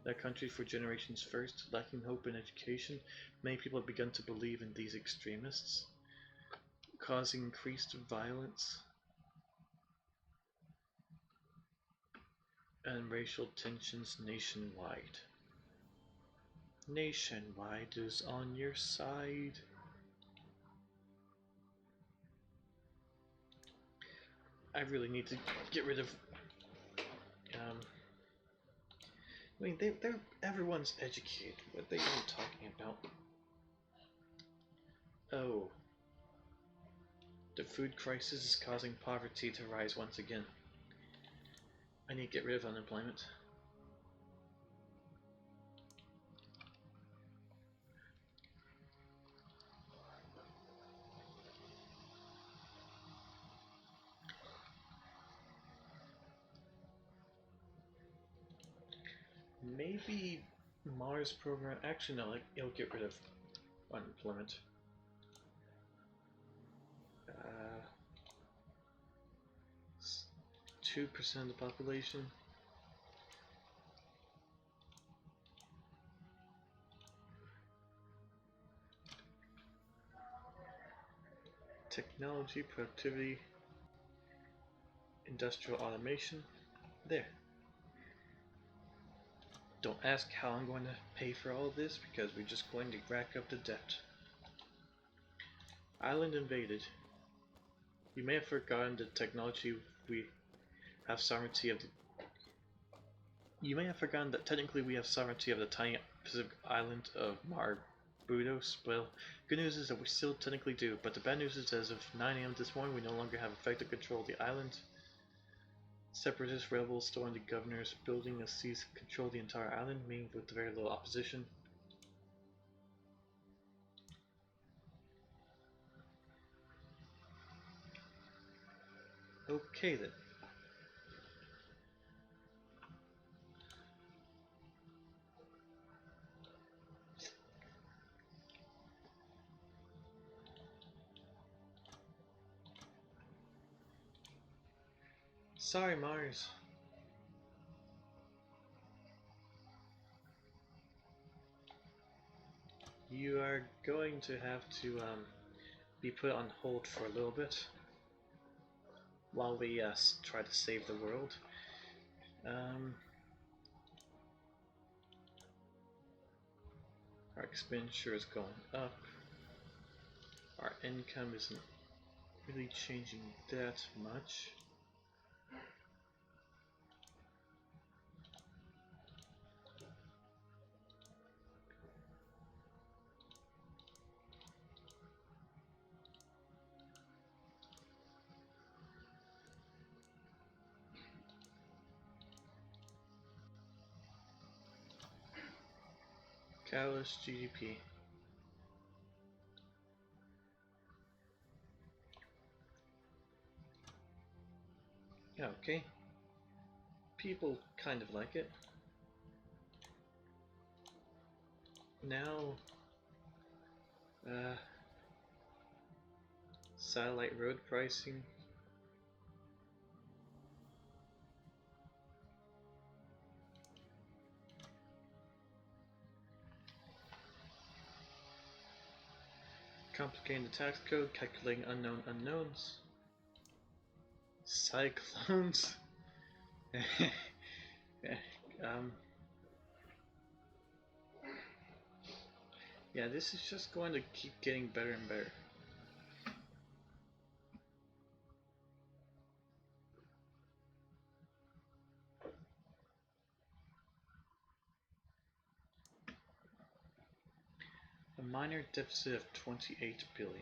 their country for generations first. Lacking hope in education, many people have begun to believe in these extremists, causing increased violence and racial tensions nationwide. Nationwide is on your side. I really need to get rid of. I mean, everyone's educated. What are they even talking about? food crisis is causing poverty to rise once again. I need to get rid of unemployment. Maybe Mars program. Actually, no. It'll get rid of unemployment. 2% of the population. Technology, productivity, industrial automation. There. Don't ask how I'm going to pay for all this because we're just going to rack up the debt. Island invaded. You may have forgotten the technology we have sovereignty of the. You may have forgotten that technically we have sovereignty of the tiny Pacific island of Barbudos. Well, good news is that we still technically do, but the bad news is as of 9 AM this morning we no longer have effective control of the island. Separatist rebels stormed the governor's building and seized control of the entire island, meaning with very little opposition. Okay then. Sorry, Mars. You are going to have to be put on hold for a little bit while we try to save the world. Our expenditure is going up. Our income isn't really changing that much. Catalyst GDP. Yeah, okay. People kind of like it. Now, satellite road pricing. Complicating the tax code, calculating unknown unknowns. Cyclones. Yeah, this is just going to keep getting better and better. A minor deficit of 28 billion.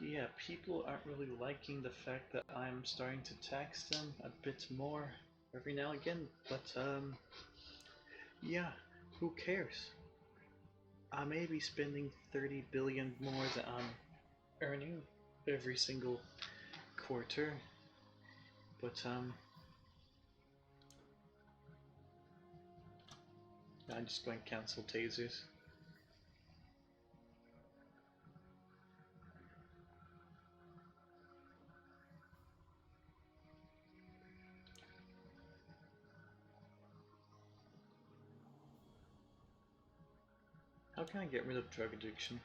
Yeah, people aren't really liking the fact that I'm starting to tax them a bit more every now and again, but yeah, who cares? I may be spending 30 billion more than I'm earning every single quarter, but I'm just going to cancel tasers. How can I get rid of drug addiction?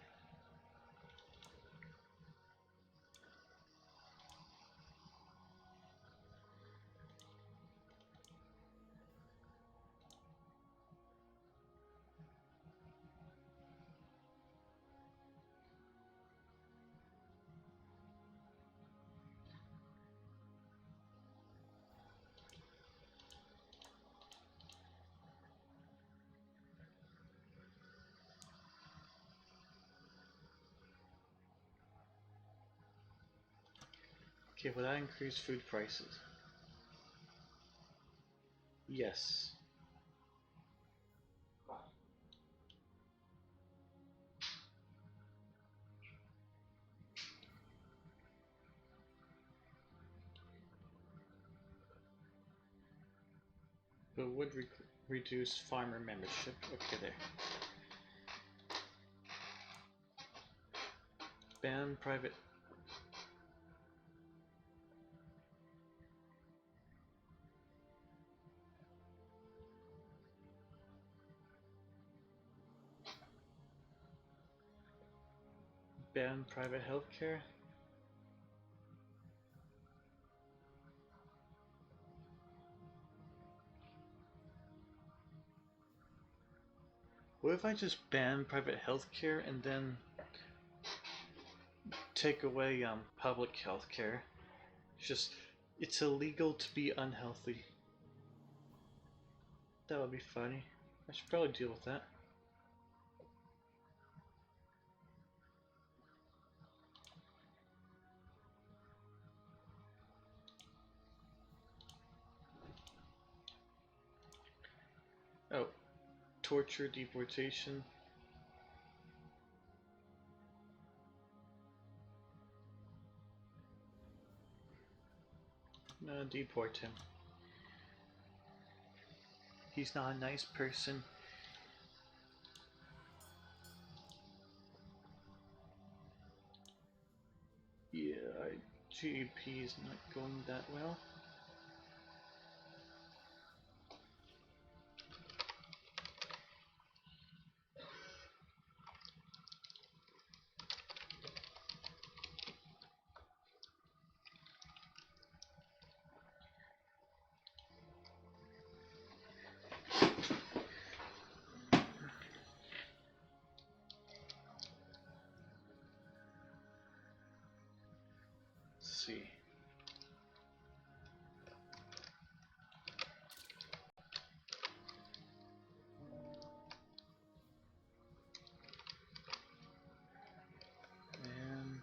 Okay, will that increase food prices? Yes. But would reduce farmer membership. Okay, there. Ban private. Ban private healthcare. What if I just ban private healthcare and then take away public healthcare? It's illegal to be unhealthy. That would be funny. I should probably deal with that. Oh, torture, deportation. No, deport him. He's not a nice person. Yeah, GDP is not going that well. Let's see. And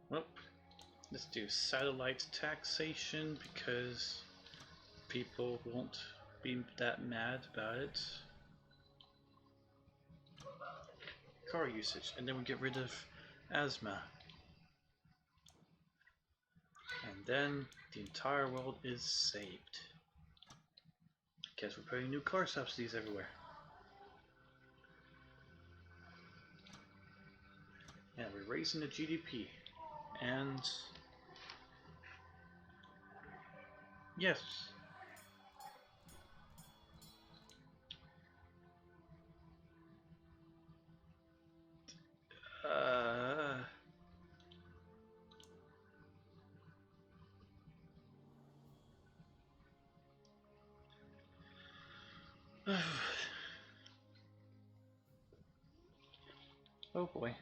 well, let's do satellite taxation because people won't be that mad about it. Car usage, and then we get rid of asthma. And then the entire world is saved. Guess we're putting new car subsidies everywhere. And we're raising the GDP. And yes. Oh boy.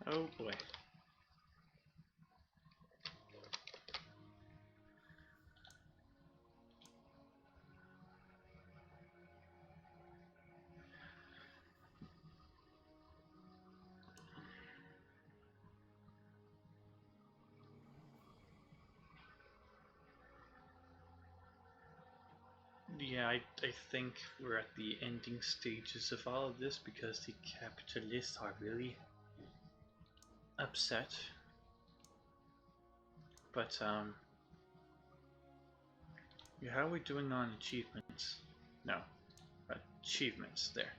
Oh boy. Yeah, I think we're at the ending stages of all of this because the capitalists are really upset. But yeah, how are we doing on achievements? No, achievements there.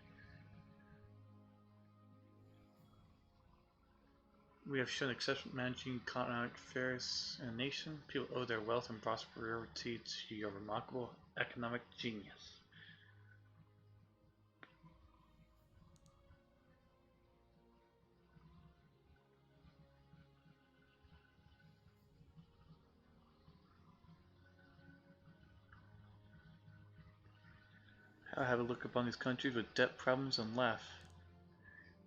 We have shown exceptional managing economic affairs in a nation. People owe their wealth and prosperity to your remarkable economic genius. I'll have a look upon these countries with debt problems and laugh.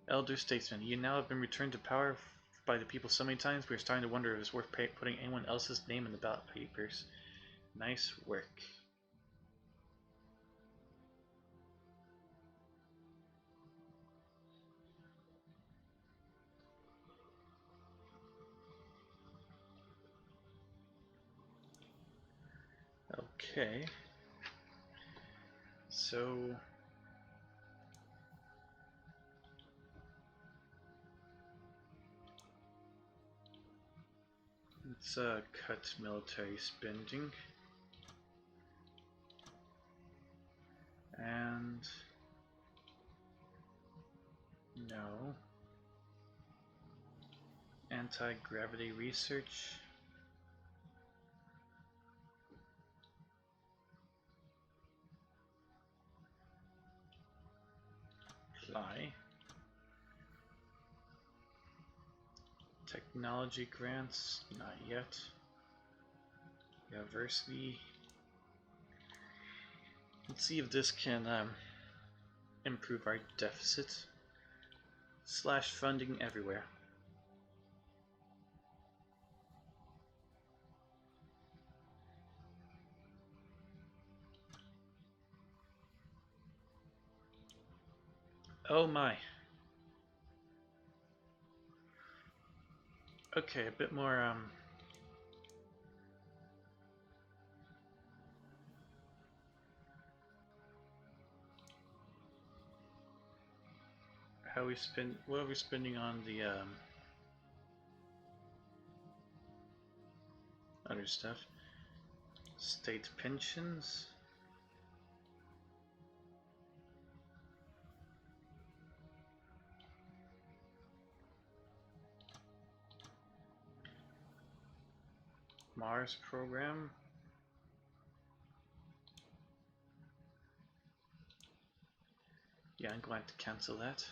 Elder statesman, you now have been returned to power by the people so many times, we are starting to wonder if it's worth putting anyone else's name in the ballot papers. Nice work. Okay. So let's cut military spending. And no. Anti-gravity research. Fly. Technology grants, not yet. University. Let's see if this can improve our deficit. Slash funding everywhere. Oh my. Okay, a bit more what are we spending on the other stuff? State pensions. Mars program. Yeah, I'm going to cancel that.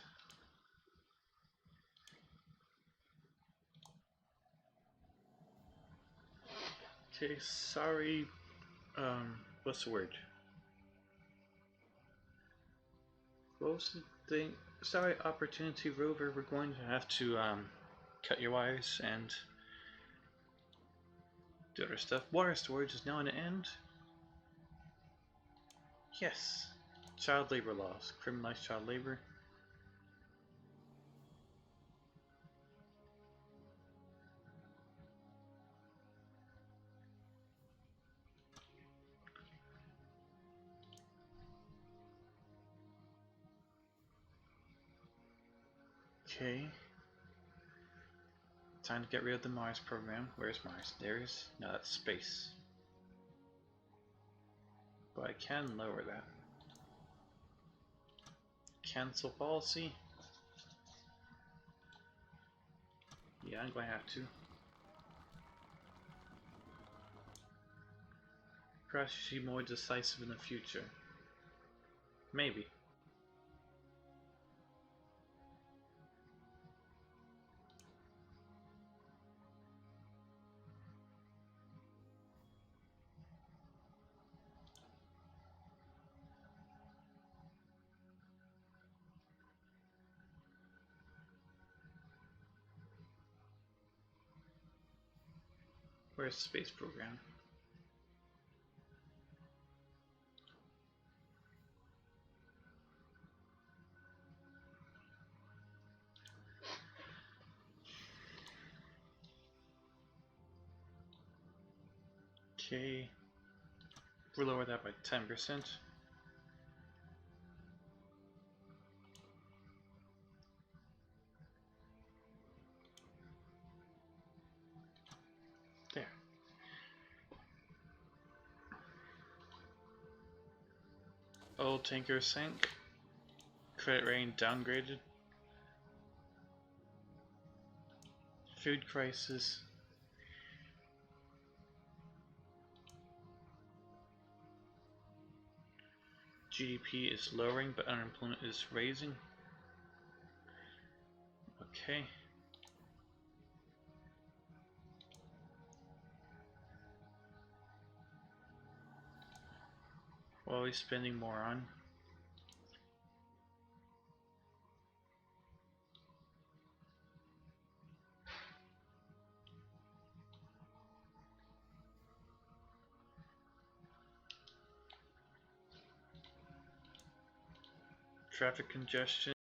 Okay, sorry. What's the word? What was the thing? Sorry, Opportunity Rover. We're going to have to cut your wires and do other stuff. Water storage is now an end. Yes. Child labor laws. Criminalize child labor. Okay. Time to get rid of the Mars program. Where's Mars? There's... no, that's space. But I can lower that. Cancel policy. Yeah, I'm going to have to. Perhaps you should be more decisive in the future. Maybe. Where's the space program? Okay. We'll lower that by 10%. There. Oil tanker sank. Credit rating downgraded. Food crisis. GDP is lowering, but unemployment is raising. Okay. What are we spending more on? traffic congestion